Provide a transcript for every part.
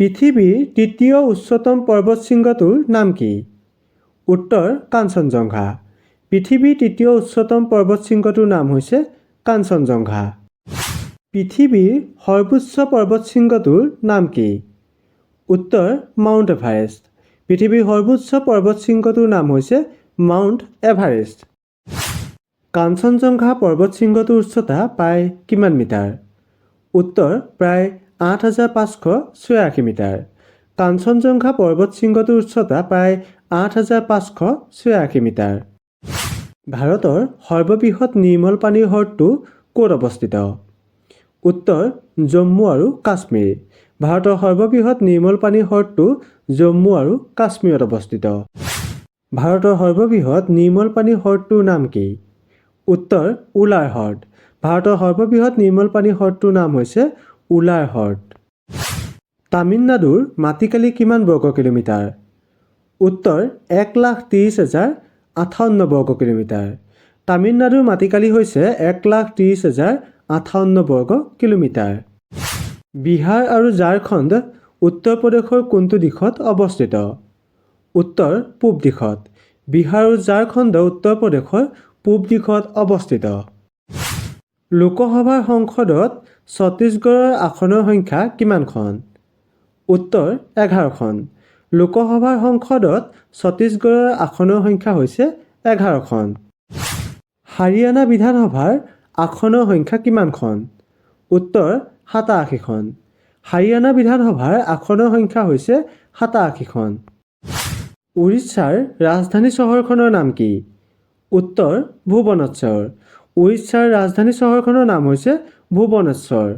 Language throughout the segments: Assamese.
পৃথিৱীৰ তৃতীয় উচ্চতম পৰ্বতশৃংগটোৰ নাম কি? উত্তৰ কাঞ্চনজংঘা। পৃথিৱীৰ তৃতীয় উচ্চতম পৰ্বতশৃংগটোৰ নাম হৈছে কাঞ্চনজংঘা। পৃথিৱীৰ সৰ্বোচ্চ পৰ্বতশৃংগটোৰ নাম কি? উত্তৰ মাউণ্ট এভাৰেষ্ট। পৃথিৱীৰ সৰ্বোচ্চ পৰ্বতশৃংগটোৰ নাম হৈছে মাউণ্ট এভাৰেষ্ট। কাঞ্চনজংঘা পৰ্বতশৃংগটোৰ উচ্চতা প্ৰায় কিমান মিটাৰ? উত্তৰ প্ৰায় ৮৫৮৬ মিটাৰ। কাঞ্চনজংঘা পৰ্বতশৃংগটোৰ উচ্চতা প্ৰায় ৮৫৮৬ মিটাৰ। ভাৰতৰ সৰ্ববৃহৎ নিৰ্মল পানীৰ হ্ৰদটো ক'ত অৱস্থিত? উত্তৰ জম্মু আৰু কাশ্মীৰ। ভাৰতৰ সৰ্ববৃহৎ নিৰ্মল পানীৰ হ্ৰদটো জম্মু আৰু কাশ্মীৰত অৱস্থিত। ভাৰতৰ সৰ্ববৃহৎ নিৰ্মল পানীৰ হ্ৰদটোৰ নাম কি? উত্তৰ উলাৰ হ্ৰদ। ভাৰতৰ সৰ্ববৃহৎ নিৰ্মল পানীৰ হ্ৰদটোৰ নাম হৈছে উলাৰ হ্ৰদ। তামিলনাডুৰ মাটিকালি কিমান বৰ্গ কিলোমিটাৰ? উত্তৰ ১,৩০,০৫৮ বৰ্গ কিলোমিটাৰ। তামিলনাডুৰ মাটিকালি হৈছে ১,৩০,০৫৮ বৰ্গ কিলোমিটাৰ। বিহাৰ আৰু ঝাৰখণ্ড উত্তৰ প্ৰদেশৰ কোনটো দিশত অৱস্থিত? উত্তৰ পূব দিশত। বিহাৰ আৰু ঝাৰখণ্ড উত্তৰ প্ৰদেশৰ পূব দিশত অৱস্থিত। লোকসভাৰ সংসদত ছত্তীশগড়ৰ আসনৰ সংখ্যা কিমানখন? উত্তৰ ১১খন। লোকসভাৰ সংসদত ছত্তীশগড়ৰ আসনৰ সংখ্যা হৈছে ১১খন। হাৰিয়ানা বিধানসভাৰ আসনৰ সংখ্যা কিমানখন? উত্তৰ ৮৭খন। হাৰিয়ানা বিধানসভাৰ আসনৰ সংখ্যা হৈছে ৮৭খন। উৰিষ্যাৰ ৰাজধানী চহৰখনৰ নাম কি? উত্তৰ ভুৱনেশ্বৰ। উৰিষ্যাৰ ৰাজধানী চহৰখনৰ নাম হৈছে ভুৱনেশ্বৰ।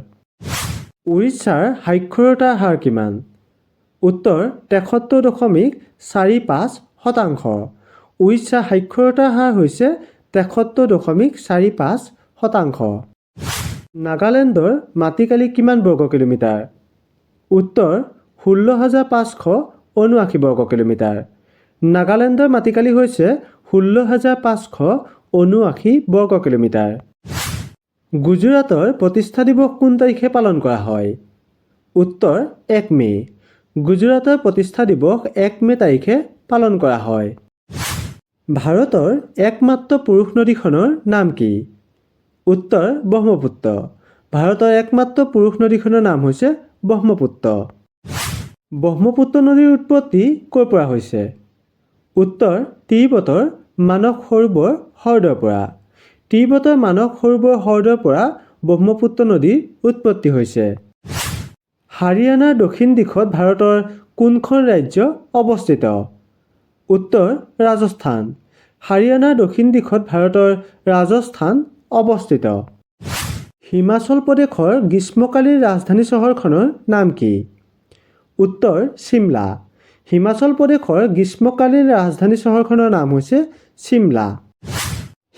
উৰিষ্যাৰ সাক্ষৰতাৰ হাৰ কিমান? উত্তৰ ৭৩.৪৫%। উৰিষ্যাৰ সাক্ষৰতাৰ হাৰ হৈছে ৭৩.৪৫%। নাগালেণ্ডৰ মাটিকালি কিমান বৰ্গ কিলোমিটাৰ? উত্তৰ ১৬,৫৭৯ বৰ্গ কিলোমিটাৰ। নাগালেণ্ডৰ মাটিকালি হৈছে ১৬,৫৭৯ বৰ্গ কিলোমিটাৰ। গুজৰাটৰ প্ৰতিষ্ঠা দিৱস কোন তাৰিখে পালন কৰা হয়? উত্তৰ ১ মে'। গুজৰাটৰ প্ৰতিষ্ঠা দিৱস ১ মে' তাৰিখে পালন কৰা হয়। ভাৰতৰ একমাত্ৰ পুৰুষ নদীখনৰ নাম কি? উত্তৰ ব্ৰহ্মপুত্ৰ। ভাৰতৰ একমাত্ৰ পুৰুষ নদীখনৰ নাম হৈছে ব্ৰহ্মপুত্ৰ। ব্ৰহ্মপুত্ৰ নদীৰ উৎপত্তি ক'ৰ পৰা হৈছে? উত্তৰ তিব্বতৰ মানস সৰোবৰ হ্ৰদৰ পৰা। তিব্বতৰ মানস সৰোবৰ হ্ৰদৰ পৰা ব্ৰহ্মপুত্ৰ নদীৰ উৎপত্তি হৈছে। হাৰিয়ানাৰ দক্ষিণ দিশত ভাৰতৰ কোনখন ৰাজ্য অৱস্থিত? উত্তৰ ৰাজস্থান। হাৰিয়ানাৰ দক্ষিণ দিশত ভাৰতৰ ৰাজস্থান অৱস্থিত। হিমাচল প্ৰদেশৰ গ্ৰীষ্মকালীন ৰাজধানী চহৰখনৰ নাম কি? উত্তৰ চিমলা। হিমাচল প্ৰদেশৰ গ্ৰীষ্মকালীন ৰাজধানী চহৰখনৰ নাম হৈছে চিমলা।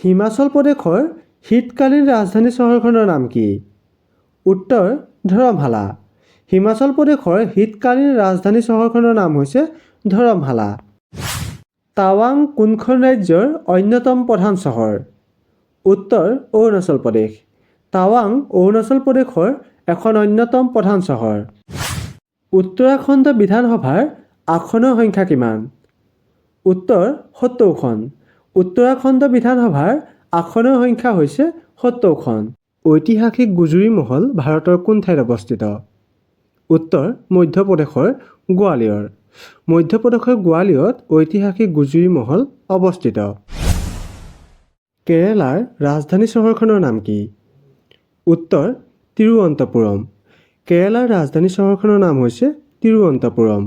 হিমাচল প্ৰদেশৰ শীতকালীন ৰাজধানী চহৰখনৰ নাম কি? উত্তৰ ধৰমশালা। হিমাচল প্ৰদেশৰ শীতকালীন ৰাজধানী চহৰখনৰ নাম হৈছে ধৰমশালা। টাৱাং কোনখন ৰাজ্যৰ অন্যতম প্ৰধান চহৰ? উত্তৰ অৰুণাচল প্ৰদেশ। টাৱাং অৰুণাচল প্ৰদেশৰ এখন অন্যতম প্ৰধান চহৰ। উত্তৰাখণ্ড বিধানসভাৰ আসনৰ সংখ্যা কিমান? উত্তৰ ৭০খন। উত্তৰাখণ্ড বিধানসভাৰ আসনৰ সংখ্যা হৈছে ৭০খন। ঐতিহাসিক গুজৰি মহল ভাৰতৰ কোন ঠাইত অৱস্থিত? উত্তৰ মধ্যপ্ৰদেশৰ গোৱালিয়ৰ। মধ্যপ্ৰদেশৰ গোৱালিয়ৰত ঐতিহাসিক গুজৰি মহল অৱস্থিত। কেৰালাৰ ৰাজধানী চহৰখনৰ নাম কি? উত্তৰ তিৰুৱনন্তপুৰম। কেৰালাৰ ৰাজধানী চহৰখনৰ নাম হৈছে তিৰুৱনন্তপুৰম।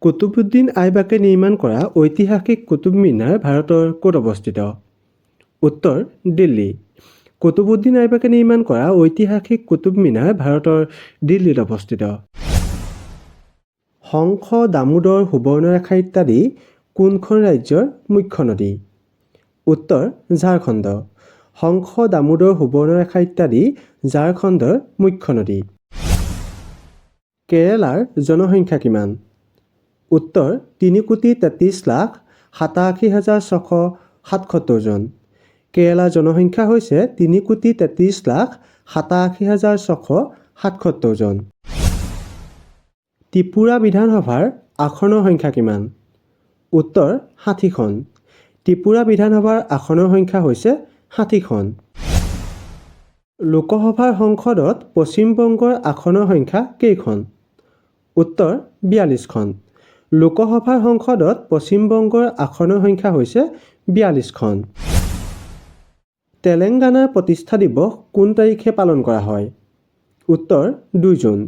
কুতুবুদ্দিন আইবাকে নিৰ্মাণ কৰা ঐতিহাসিক কুতুব মিনাৰ ভাৰতৰ ক'ত অৱস্থিত? উত্তৰ দিল্লী। কুতুবুদ্দিন আইবাকে নিৰ্মাণ কৰা ঐতিহাসিক কুতুব মিনাৰ ভাৰতৰ দিল্লীত অৱস্থিত। শংখ, দামোদৰ, সুবৰ্ণৰেখা ইত্যাদি কোনখন ৰাজ্যৰ মুখ্য নদী? উত্তৰ ঝাৰখণ্ড। শংখ, দামোদৰ, সুবৰ্ণৰেখা ইত্যাদি ঝাৰখণ্ডৰ মুখ্য নদী। কেৰালাৰ জনসংখ্যা কিমান? উত্তৰ ৩,৩৩,৮৭,৬৭৭ জন। কেৰালাৰ জনসংখ্যা হৈছে ৩,৩৩,৮৭,৬৭৭ জন। ত্ৰিপুৰা বিধানসভাৰ আসনৰ সংখ্যা কিমান? উত্তৰ 60খন। ত্ৰিপুৰা বিধানসভাৰ আসনৰ সংখ্যা হৈছে 60খন। লোকসভাৰ সংসদত পশ্চিম বংগৰ আসনৰ সংখ্যা কেইখন? উত্তৰ 42খন। লোকসভাৰ সংসদত পশ্চিম বংগৰ আসনৰ সংখ্যা হৈছে 42খন। তেলেংগানাৰ প্ৰতিষ্ঠা দিৱস কোন তাৰিখে পালন কৰা হয়? উত্তৰ 2 জুন।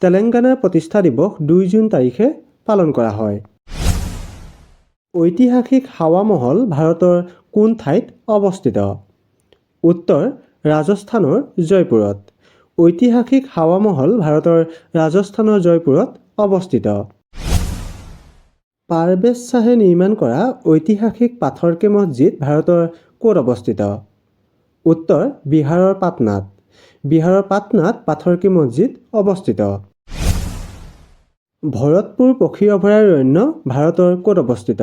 তেলেংগানাৰ প্ৰতিষ্ঠা দিৱস 2 জুন তাৰিখে পালন কৰা হয়। ঐতিহাসিক হাৱা মহল ভাৰতৰ কোন ঠাইত অৱস্থিত? উত্তৰ ৰাজস্থানৰ জয়পুৰত। ঐতিহাসিক হাৱা মহল ভাৰতৰ ৰাজস্থানৰ জয়পুৰত অৱস্থিত। পাৰভেজ শ্বাহে নিৰ্মাণ কৰা ঐতিহাসিক পাথৰ কি মছজিদ ভাৰতৰ ক'ত অৱস্থিত? উত্তৰ বিহাৰৰ পাটনাত। বিহাৰৰ পাটনাত পাথৰ কি মছজিদ অৱস্থিত। ভৰতপুৰ পক্ষী অভয়াৰণ্য ভাৰতৰ ক'ত অৱস্থিত?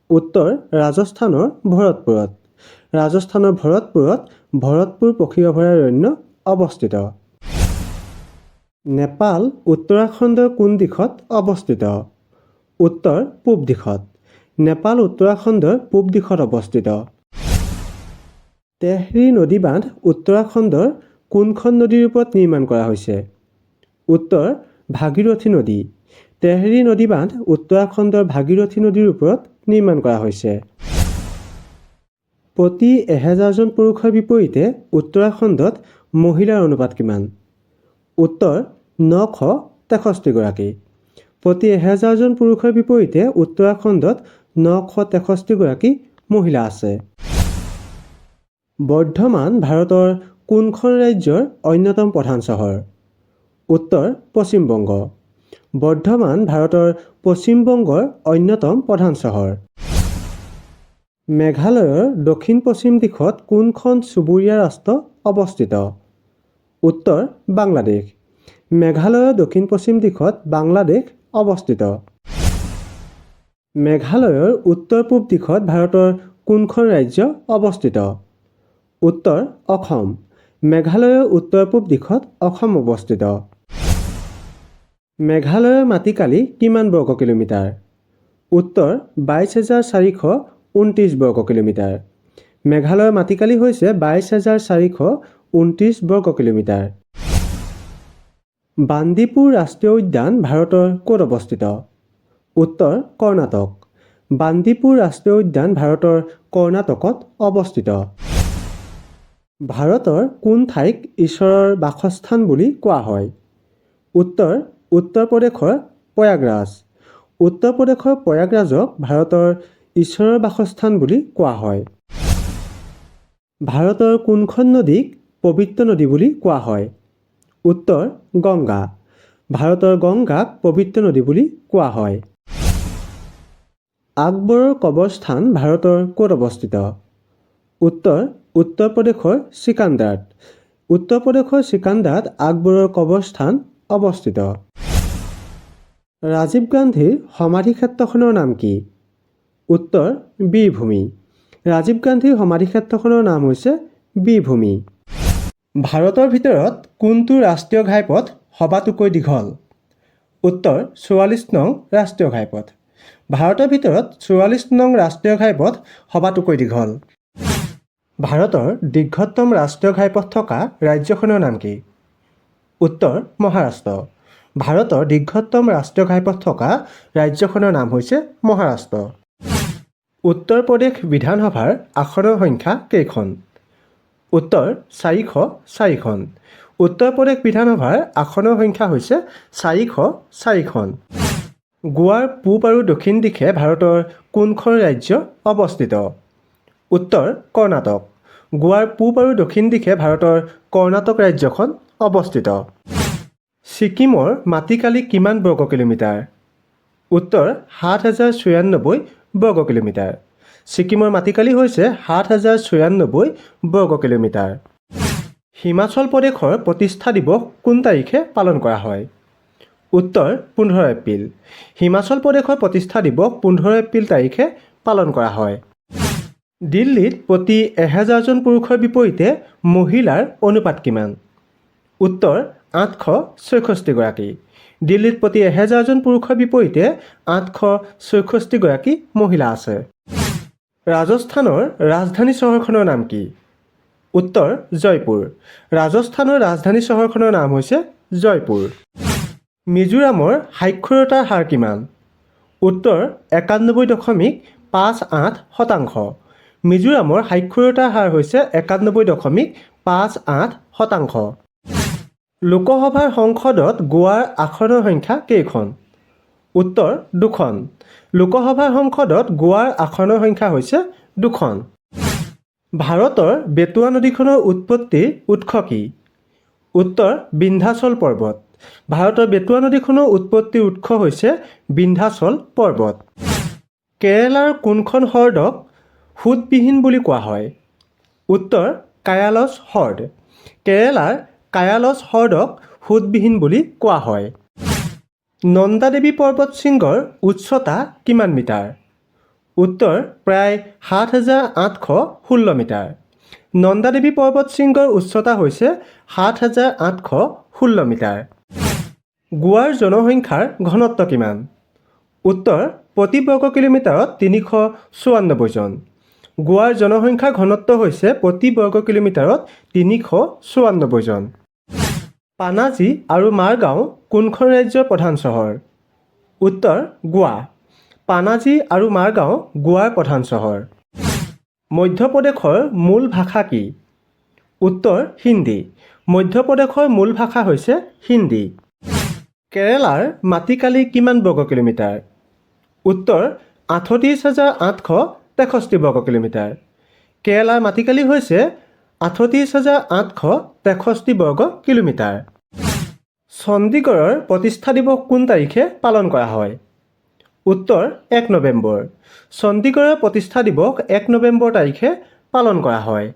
উত্তৰ ৰাজস্থানৰ ভৰতপুৰত। ৰাজস্থানৰ ভৰতপুৰত ভৰতপুৰ পক্ষী অভয়াৰণ্য অৱস্থিত। নেপাল উত্তৰাখণ্ডৰ কোন দিশত অৱস্থিত? উত্তৰ পূব দিশত। নেপাল উত্তৰাখণ্ডৰ পূব দিশত অৱস্থিত। তেহৰী নদী বান্ধ উত্তৰাখণ্ডৰ কোনখন নদীৰ ওপৰত নিৰ্মাণ কৰা হৈছে? উত্তৰ ভাগীৰথী নদী। তেহৰী নদী বান্ধ উত্তৰাখণ্ডৰ ভাগীৰথী নদীৰ ওপৰত নিৰ্মাণ কৰা হৈছে। প্ৰতি 1000 জন পুৰুষৰ বিপৰীতে উত্তৰাখণ্ডত মহিলাৰ অনুপাত কিমান? উত্তৰ 963 গৰাকী। প্ৰতি 1000 জন পুৰুষৰ বিপৰীতে উত্তৰাখণ্ডত 963 গৰাকী মহিলা আছে। বৰ্ধমান ভাৰতৰ কোনখন ৰাজ্যৰ অন্যতম প্ৰধান চহৰ? উত্তৰ পশ্চিম বংগ। বৰ্ধমান ভাৰতৰ পশ্চিম বংগৰ অন্যতম প্ৰধান চহৰ। মেঘালয়ৰ দক্ষিণ পশ্চিম দিশত কোনখন চুবুৰীয়া ৰাষ্ট্ৰ অৱস্থিত? উত্তৰ বাংলাদেশ। মেঘালয়ৰ দক্ষিণ পশ্চিম দিশত বাংলাদেশ অৱস্থিত। মেঘালয়ৰ উত্তৰ পূব দিশত ভাৰতৰ কোনখন ৰাজ্য অৱস্থিত? উত্তৰ অসম। মেঘালয়ৰ উত্তৰ পূব দিশত অসম অৱস্থিত। মেঘালয়ৰ মাটিকালি কিমান বৰ্গ কিলোমিটাৰ? উত্তৰ 22,429 বৰ্গ কিলোমিটাৰ। মেঘালয়ৰ মাটিকালি হৈছে 22,429 বৰ্গ কিলোমিটাৰ। বান্দিপুৰ ৰাষ্ট্ৰীয় উদ্যান ভাৰতৰ ক'ত অৱস্থিত? উত্তৰ কৰ্ণাটক। বান্দিপুৰ ৰাষ্ট্ৰীয় উদ্যান ভাৰতৰ কৰ্ণাটকত অৱস্থিত। ভাৰতৰ কোন ঠাইক ঈশ্বৰৰ বাসস্থান বুলি কোৱা হয়? উত্তৰ উত্তৰ প্ৰদেশৰ প্ৰয়াগৰাজ। উত্তৰ প্ৰদেশৰ প্ৰয়াগৰাজক ভাৰতৰ ঈশ্বৰৰ বাসস্থান বুলি কোৱা হয়। ভাৰতৰ কোনখন নদীক পবিত্ৰ নদী বুলি কোৱা হয়? উত্তৰ গংগা। ভাৰতৰ গংগাক পবিত্ৰ নদী বুলি কোৱা হয়। আকবৰৰ কবৰস্থান ভাৰতৰ ক'ত অৱস্থিত? উত্তৰ উত্তৰ প্ৰদেশৰ চিকান্দাৰত। উত্তৰ প্ৰদেশৰ চিকান্দাৰত আকবৰৰ কবৰস্থান অৱস্থিত। ৰাজীৱ গান্ধীৰ সমাধি ক্ষেত্ৰখনৰ নাম কি? উত্তৰ বীৰভূমি। ৰাজীৱ গান্ধীৰ সমাধি ক্ষেত্ৰখনৰ নাম হৈছে বীৰভূমি। ভাৰতৰ ভিতৰত কোনটো ৰাষ্ট্ৰীয় ঘাইপথ সবাতোকৈ দীঘল? উত্তৰ 44 নং ৰাষ্ট্ৰীয় ঘাইপথ। ভাৰতৰ ভিতৰত 44 নং ৰাষ্ট্ৰীয় ঘাইপথ সবাতোকৈ দীঘল। ভাৰতৰ দীৰ্ঘতম ৰাষ্ট্ৰীয় ঘাইপথ থকা ৰাজ্যখনৰ নাম কি? উত্তৰ মহাৰাষ্ট্ৰ। ভাৰতৰ দীৰ্ঘতম ৰাষ্ট্ৰীয় ঘাইপথ থকা ৰাজ্যখনৰ নাম হৈছে মহাৰাষ্ট্ৰ। উত্তৰ প্ৰদেশ বিধানসভাৰ আসনৰ সংখ্যা কেইখন? উত্তৰ 404খন। উত্তৰ প্ৰদেশ বিধানসভাৰ আসনৰ সংখ্যা হৈছে 404খন। গোৱাৰ পূব আৰু দক্ষিণ দিশে ভাৰতৰ কোনখন ৰাজ্য অৱস্থিত? উত্তৰ কৰ্ণাটক। গোৱাৰ পূব আৰু দক্ষিণ দিশে ভাৰতৰ কৰ্ণাটক ৰাজ্যখন অৱস্থিত। ছিকিমৰ মাটিকালি কিমান বৰ্গ কিলোমিটাৰ? উত্তৰ 7,094 বৰ্গ কিলোমিটাৰ। ছিকিমৰ মাটিকালি হৈছে 7,094 বৰ্গ কিলোমিটাৰ। হিমাচল প্ৰদেশৰ প্ৰতিষ্ঠা দিৱস কোন তাৰিখে পালন কৰা হয়? উত্তৰ 15 এপ্ৰিল। হিমাচল প্ৰদেশৰ প্ৰতিষ্ঠা দিৱস 15 এপ্ৰিল তাৰিখে পালন কৰা হয়। দিল্লীত প্ৰতি 1000 জন পুৰুষৰ বিপৰীতে মহিলাৰ অনুপাত কিমান? উত্তৰ 866গৰাকী। দিল্লীত প্ৰতি 1000 জন পুৰুষৰ বিপৰীতে 866গৰাকী মহিলা আছে। ৰাজস্থানৰ ৰাজধানী চহৰখনৰ নাম কি? উত্তৰ জয়পুৰ। ৰাজস্থানৰ ৰাজধানী চহৰখনৰ নাম হৈছে জয়পুৰ। মিজোৰামৰ সাক্ষৰতাৰ হাৰ কিমান? উত্তৰ 91.58%। মিজোৰামৰ সাক্ষৰতাৰ হাৰ হৈছে 91.58%। লোকসভাৰ সংসদত গোৱাৰ আসনৰ সংখ্যা কেইখন? উত্তৰ 2খন। লোকসভাৰ সংসদত গোৱাৰ আসনৰ সংখ্যা হৈছে 2খন। ভাৰতৰ বেটুৱা নদীখনৰ উৎপত্তিৰ উৎস কি? উত্তৰ বিন্ধ্যাচল পৰ্বত। ভাৰতৰ বেটুৱা নদীখনৰ উৎপত্তিৰ উৎস হৈছে বিন্ধ্যাচল পৰ্বত। কেৰালাৰ কোনখন হ্ৰদক সোঁতবিহীন বুলি কোৱা হয়? উত্তৰ কায়ালছ হ্ৰদ। কেৰালাৰ কায়ালছ হ্ৰদক সোঁতবিহীন বুলি কোৱা হয়। নন্দা দেৱী পৰ্বত শৃংগৰ উচ্চতা কিমান মিটাৰ? উত্তৰ প্ৰায় 7816 মিটাৰ। নন্দা দেৱী পৰ্বত শৃংগৰ উচ্চতা হৈছে 7816 মিটাৰ। গোৱাৰ জনসংখ্যাৰ ঘনত্ব কিমান? উত্তৰ প্ৰতি বৰ্গ কিলোমিটাৰত 394 জন। গোৱাৰ জনসংখ্যাৰ ঘনত্ব হৈছে প্ৰতি বৰ্গ কিলোমিটাৰত 394 জন। পানাজী আৰু মাৰগাঁও কোনখন ৰাজ্যৰ প্ৰধান চহৰ? উত্তৰ গোৱা। পানাজী আৰু মাৰগাঁও গোৱাৰ প্ৰধান চহৰ। মধ্যপ্ৰদেশৰ মূল ভাষা কি? উত্তৰ হিন্দী। মধ্যপ্ৰদেশৰ মূল ভাষা হৈছে হিন্দী। কেৰালাৰ মাটিকালি কিমান বৰ্গ কিলোমিটাৰ? উত্তৰ 38,863 বৰ্গ কিলোমিটাৰ। কেৰালাৰ মাটিকালি হৈছে 38,863 বৰ্গ কিলোমিটাৰ। চণ্ডীগড়ৰ প্ৰতিষ্ঠা দিৱস কোন তাৰিখে পালন কৰা হয়? উত্তৰ 1 নৱেম্বৰ। চণ্ডীগড়ৰ প্ৰতিষ্ঠা দিৱস 1 নৱেম্বৰ তাৰিখে পালন কৰা হয়।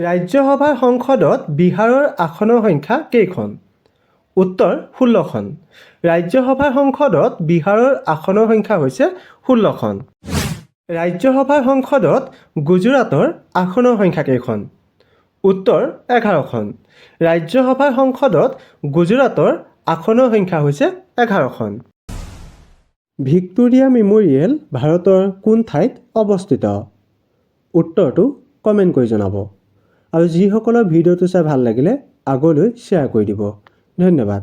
ৰাজ্যসভাৰ সংসদত বিহাৰৰ আসনৰ সংখ্যা কেইখন? উত্তৰ 16খন। ৰাজ্যসভাৰ সংসদত বিহাৰৰ আসনৰ সংখ্যা হৈছে 16খন। ৰাজ্যসভাৰ সংসদত গুজৰাটৰ আসনৰ সংখ্যা কেইখন? উত্তৰ 11খন। ৰাজ্যসভাৰ সংসদত গুজৰাটৰ আসনৰ সংখ্যা হৈছে 11খন। ভিক্টোৰিয়া মেম'ৰিয়েল ভাৰতৰ কোন ঠাইত অৱস্থিত? উত্তৰটো কমেণ্ট কৰি জনাব। আৰু যিসকলৰ ভিডিঅ'টো চাই ভাল লাগিলে আগলৈ শ্বেয়াৰ কৰি দিব। ধন্যবাদ।